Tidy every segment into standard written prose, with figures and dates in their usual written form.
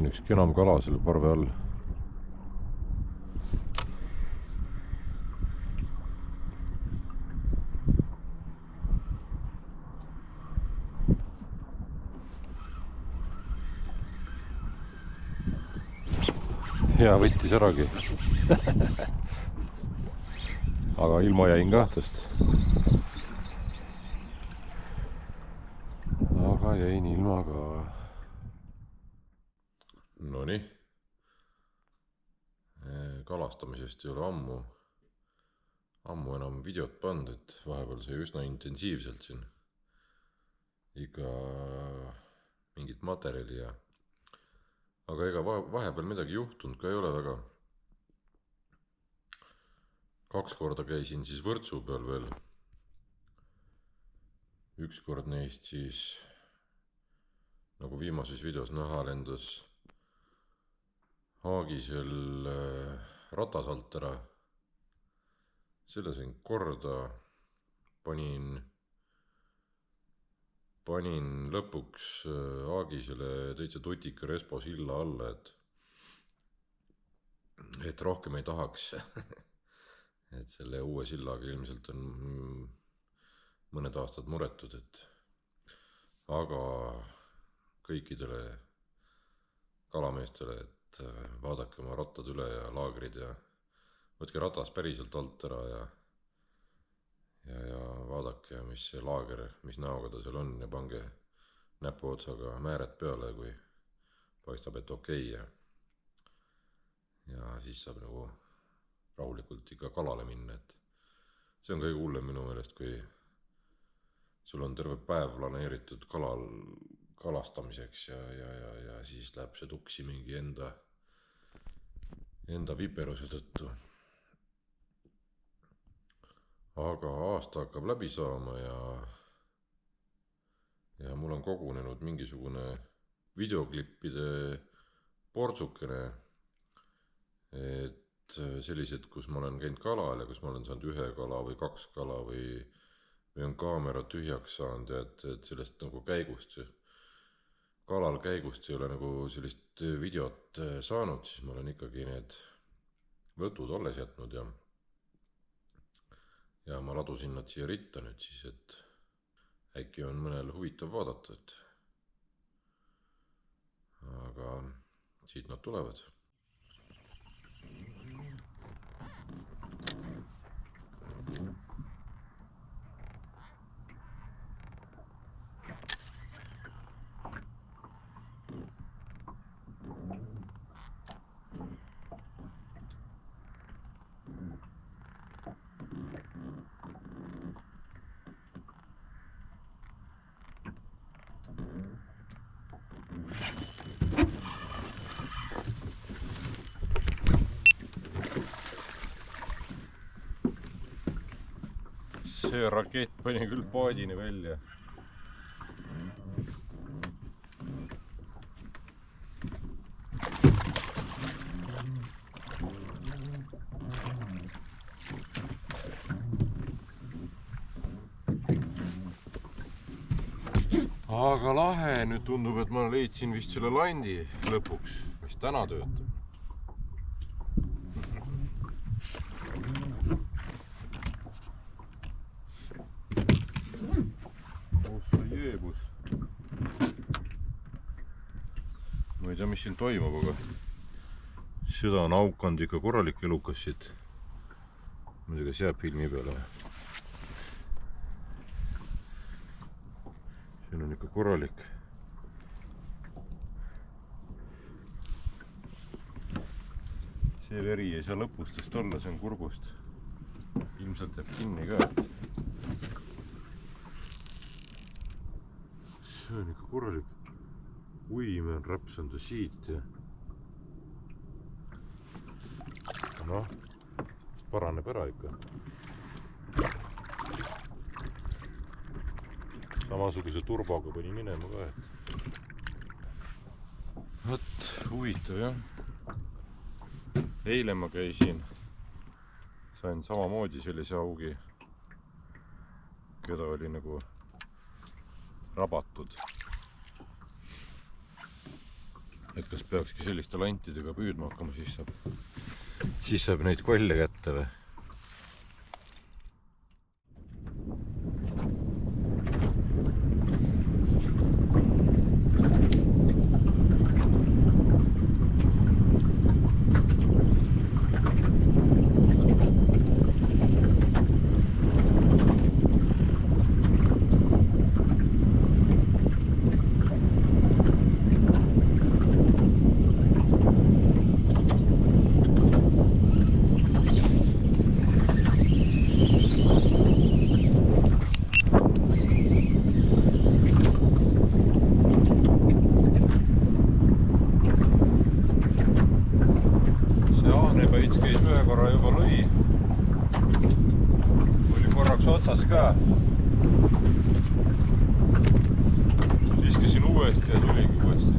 üks kenam kala selle parve all. Ja võttis äragi. Aga ilma jäin kahtest. Aga jäin ilma ka. Nonii. Kalastamisest ei ole ammu enam videot pandud, et vahepeal sai üsna intensiivselt siin ikka mingit materjali ja aga ega vahepeal midagi juhtunud ka ei ole väga. 2 korda käisin siis Võrtsu peal veel. Üks kord neist siis, nagu viimases videos näha, lendas Haagisel ratas alt ära. Selle sain korda, panin lõpuks Haagisele täitsa tutika Respo silla alla, et rohkem ei tahaks. Et selle uue sillaga ilmselt on mõned aastad muretud, aga kõikidele kalameestele, et vaadake oma rattad üle ja laagrid ja võtke ratas päriselt alt ära ja vaadake, mis see laager, mis näoga ta seal on ja pange näpu otsaga määret peale, kui paistab, et okei. Ja siis saab nagu rahulikult ikka kalale minna, et see on kõige hullem minu meelest, kui sul on terve päev planeeritud kalastamiseks ja siis läheb see tuksi mingi enda viperuse tõttu. Aga aasta hakkab läbi saama ja mul on kogunenud mingisugune videoklippide portsukene, et sellised, kus ma olen käinud kalal ja kus ma olen saanud 1 kala või 2 kala või on kaamera tühjaks saanud ja et sellest nagu kalal käigust ei ole nagu sellist videot saanud, siis ma olen ikkagi need võtud alles jätnud ja ma ladusin nad siia ritta nüüd siis, et äkki on mõnel huvitav vaadata, aga siit nad tulevad. See rakett pani küll paadini välja. Aga lahe, nüüd tundub, et ma leidsin vist selle landi lõpuks, mis täna töötab. Ma ei tea, mis siin toimub, aga seda on aukanud ikka korralik elukas siit. Muidugi kas jääb filmi peale. Siin on ikka korralik. See veri ei saa lõpustest olla, see on kurgust. Ilmselt jääb kinni ka. See on ikka korralik. Uime on räpsanud siit ja noh, paraneb ära ikka. Samasuguse turboga pani minema ka, et võt, huvitav jah. Eile ma käisin, sain samamoodi sellise augi, keda oli nagu rabatud. et kas peakski selliste lantidega püüdma hakkama, siis saab neid kolle kätte või? Otsas ka. Viskasin uuesti ja tuligi uuesti.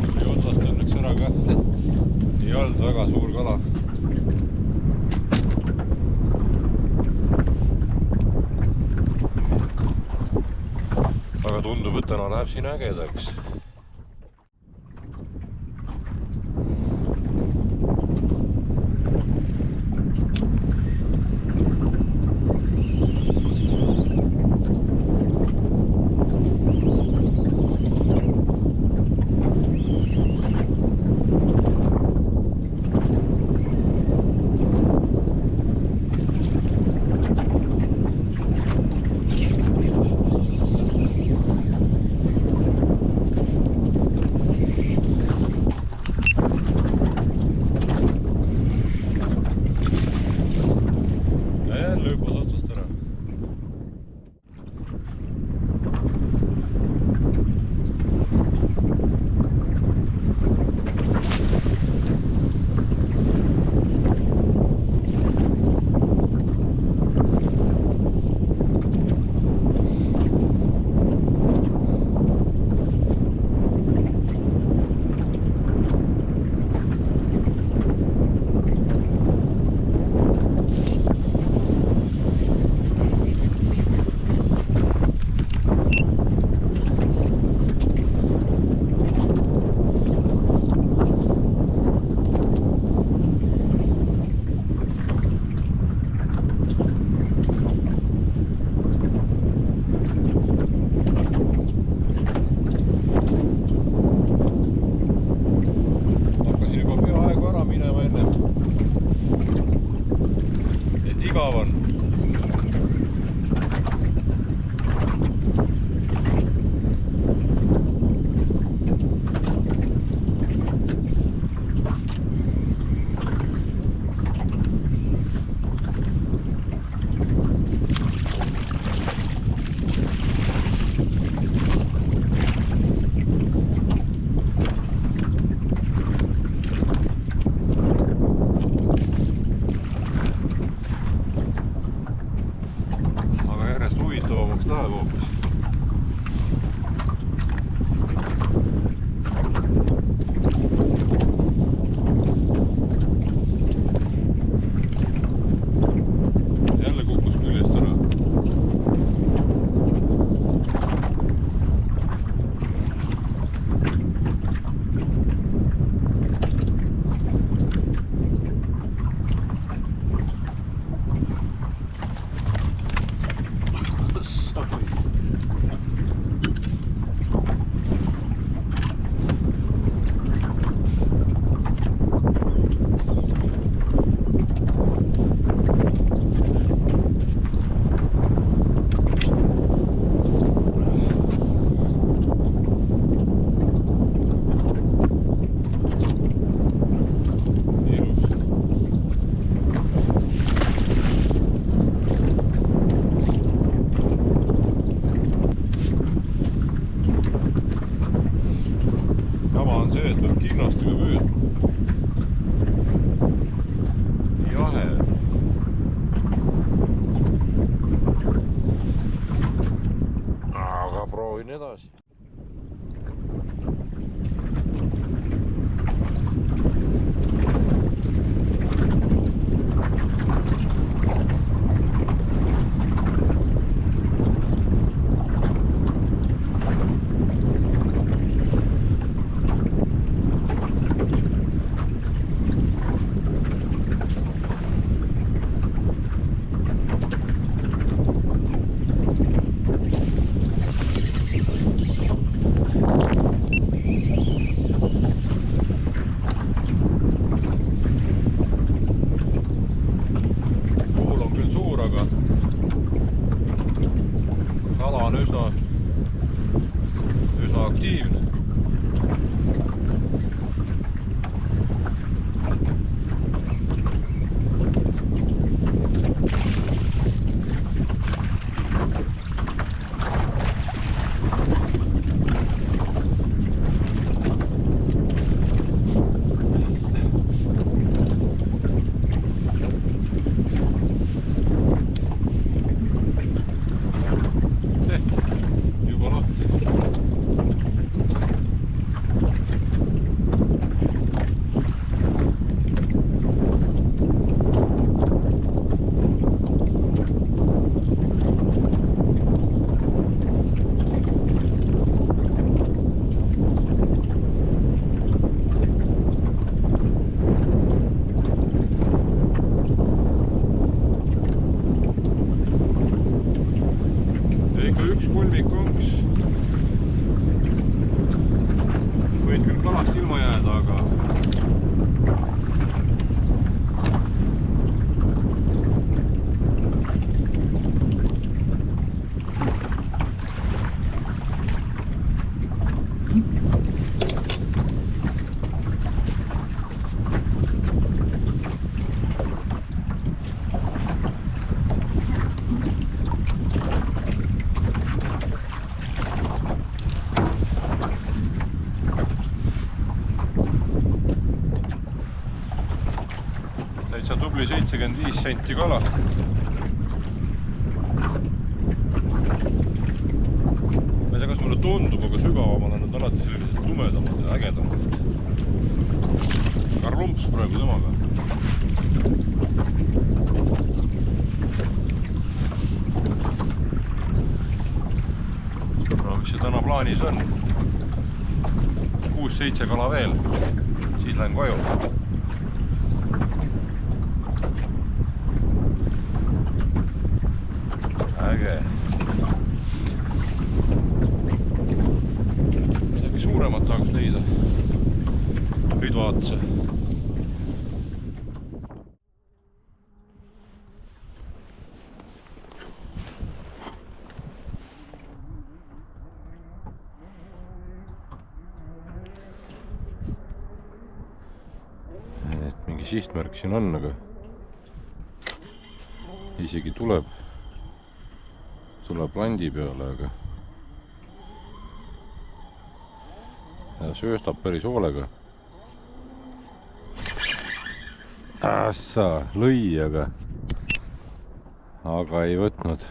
Tuli otsast õnneks ära ka. Ei olnud väga suur kala. Aga tundub, et täna läheb siin ägedaks. Igav on. Läheb hoopis. Jälle kukkus küljest ära. See, et peab kinnastega püüdma. Jahe. Aga proovin edasi. aktiivne. Juba lahti. Ikka üks kulmikonks. Võid küll kalast ilma jääda, aga täitsa tubli 75 senti kala. Ma ei tea, kas mulle tundub, aga sügavamal on nad alati sellised tumedamad ja ägedamad. Karlumps praegu temaga. No mis see täna plaanis on? 6-7 kala veel, siis lähen koju. Äge. Midagi suuremat tahaks leida. Võid vaatsa. Et mingi sihtmärk siin on, aga isegi tuleb landi peale, aga ja sööstab päris hoolega. Ässa, lõi, aga ei võtnud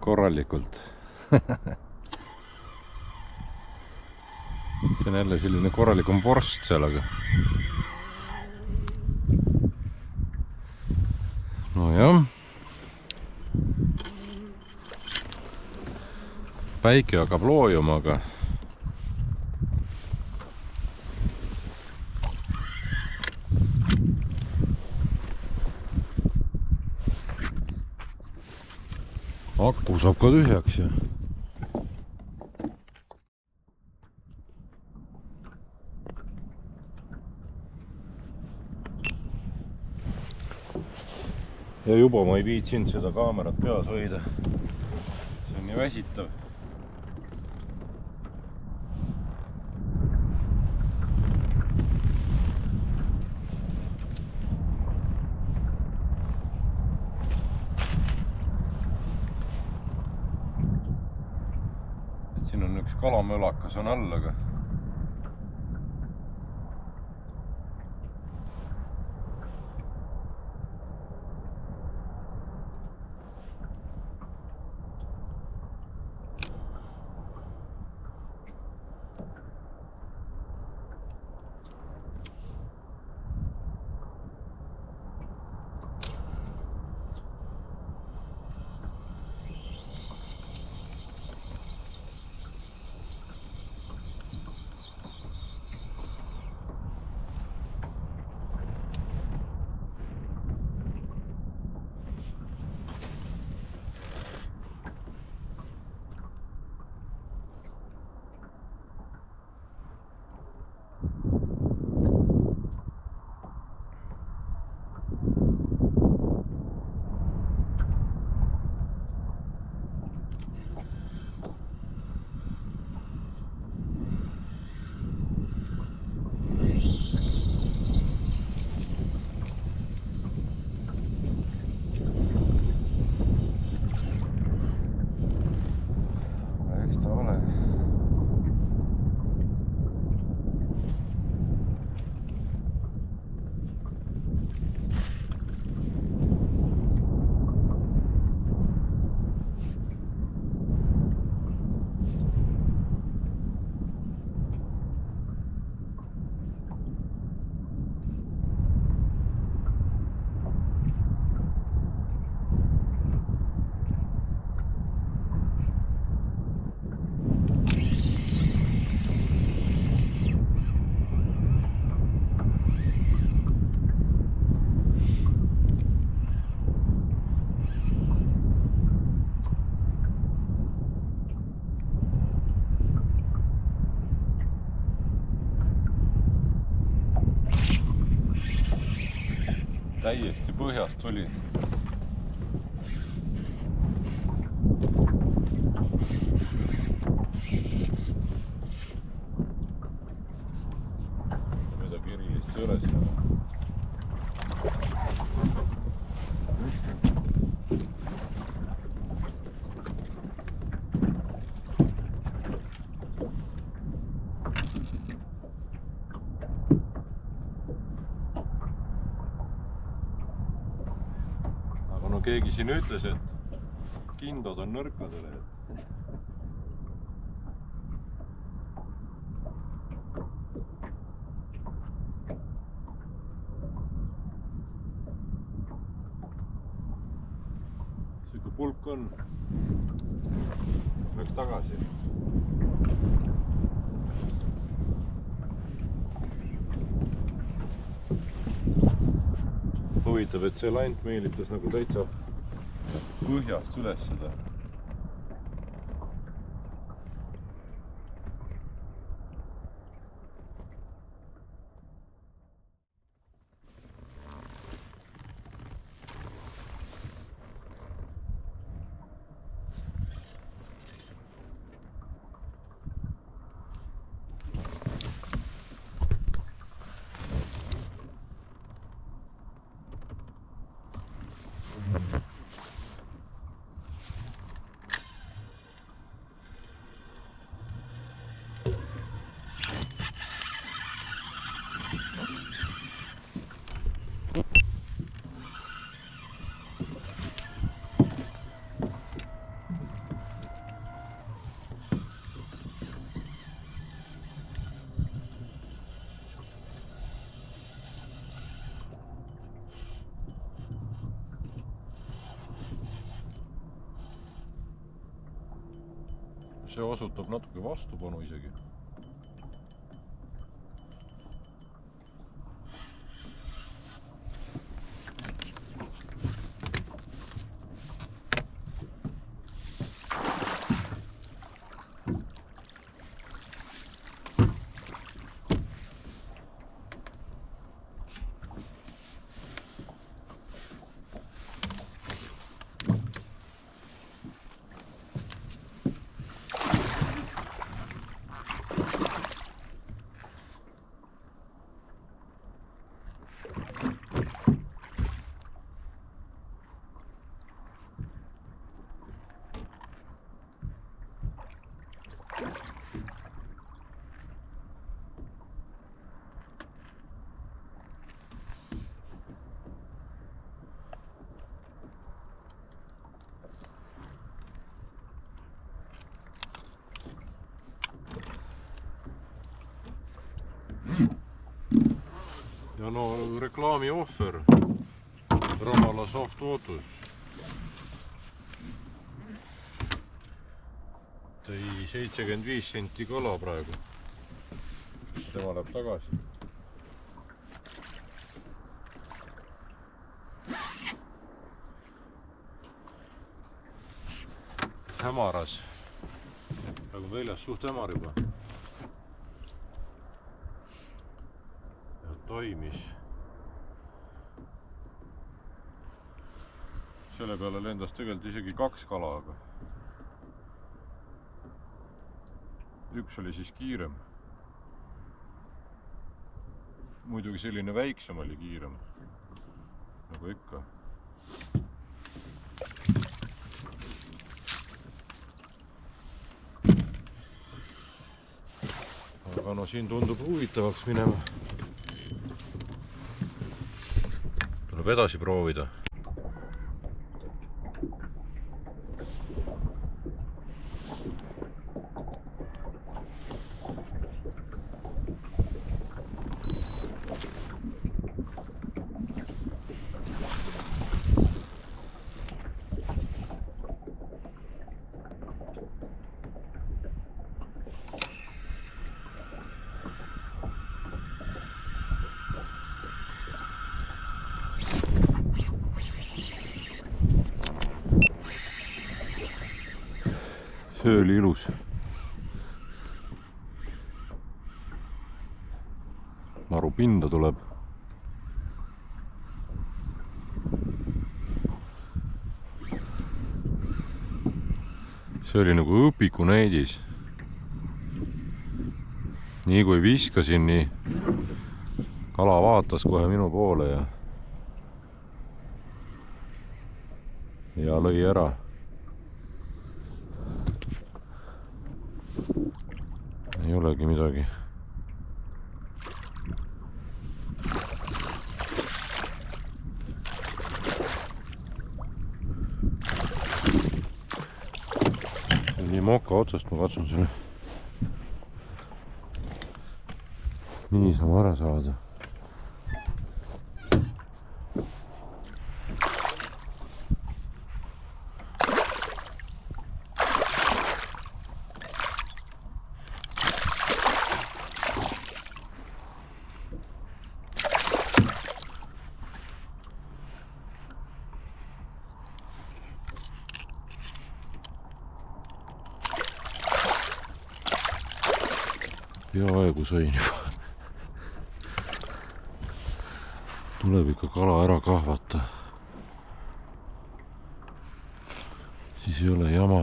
korralikult. See on jälle selline korralikum vorst seal, aga no jah. Päike hakkab loojuma, aga aku saab ka tühjaks ja juba ma ei viitsinud seda kaamerat peas hoida. See on nii väsitav. Siin on üks kalamölakas on all, aga täiesti põhjast tuli. Mida Kirillist ei ole siin. No keegi siin ütles, et kindod on nõrkadele. Siuke pulk on. Läks tagasi. Huvitav, et see lant meelitas nagu täitsa põhjast üles seda. See osutab natuke vastupanu isegi. Ja no reklaami ohver, Ramala Soft Ootus. Tõi 75 senti kala praegu. Tema läheb tagasi. Hämaras. Praegu väljas suht hämar juba. Toimis. Selle peale lendas tegelikult isegi 2 kala, aga üks oli siis kiirem. Muidugi selline väiksem oli kiirem, nagu ikka. Aga no siin tundub huvitavaks minema. Tuleb edasi proovida. See oli ilus. Maru pinda tuleb. see oli nagu õpikunäidis. nii kui viskasin, nii kala vaatas kohe minu poole ja lõi ära. Ei olegi midagi. Nii moka otsast ma katsun selle niisama ära saada. Peaaegu sõin juba. Tuleb ikka kala ära kahvata. Siis ei ole jama.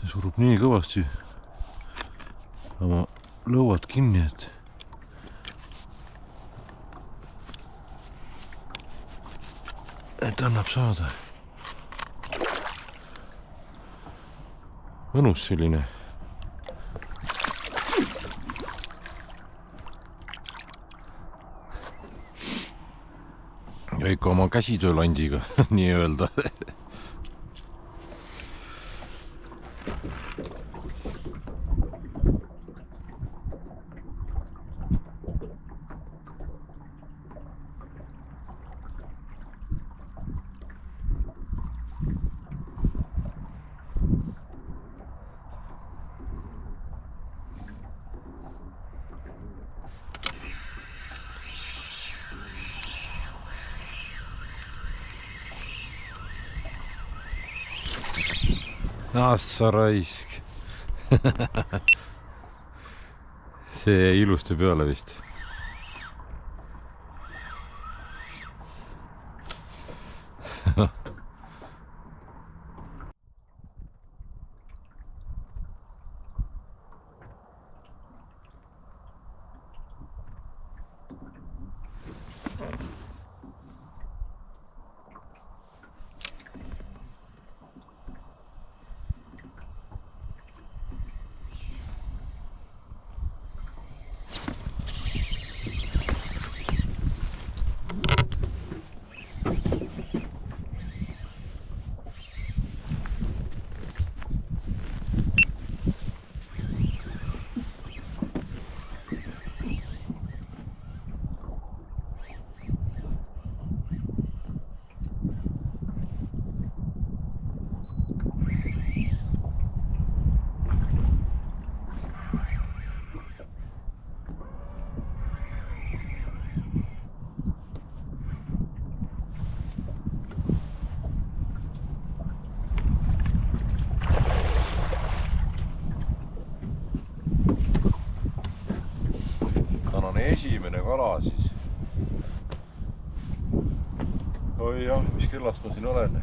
See surub nii kõvasti oma lõuad kinni, et annab saada. Mõnus selline. Ja ikka oma käsitöölandiga nii öelda. Assa raisk. See jäi ilusti peale vist. Esimene kala siis. Oi jah, mis kellast ma siin olen?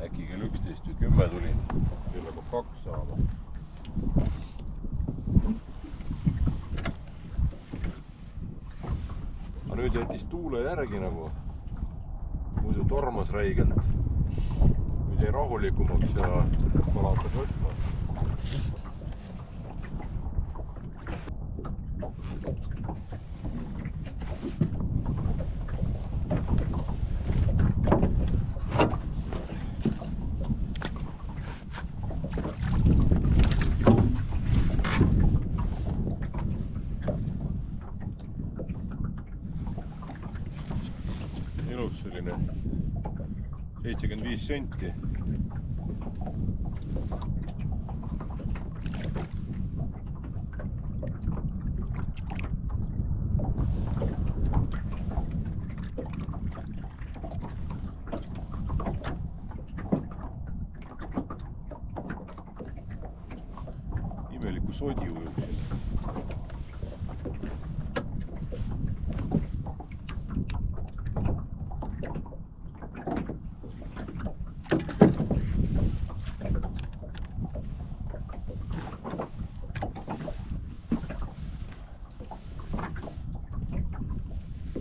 Äkki kell 11 või 10 tulin. Küll hakkab 2 saama. Aga nüüd jättis tuule järgi nagu. Muidu tormas räigelt. Nüüd jäi rahulikumaks ja kala hakkas võtma. Ilus selline 75 senti. sodi ujub siin.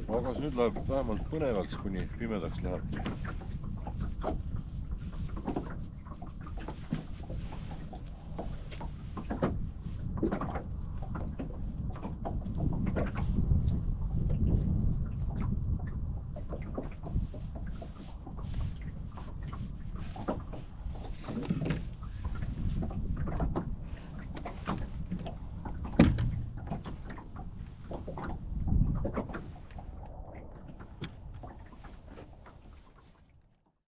Aga see nüüd läheb vähemalt põnevaks, kuni pimedaks läheb.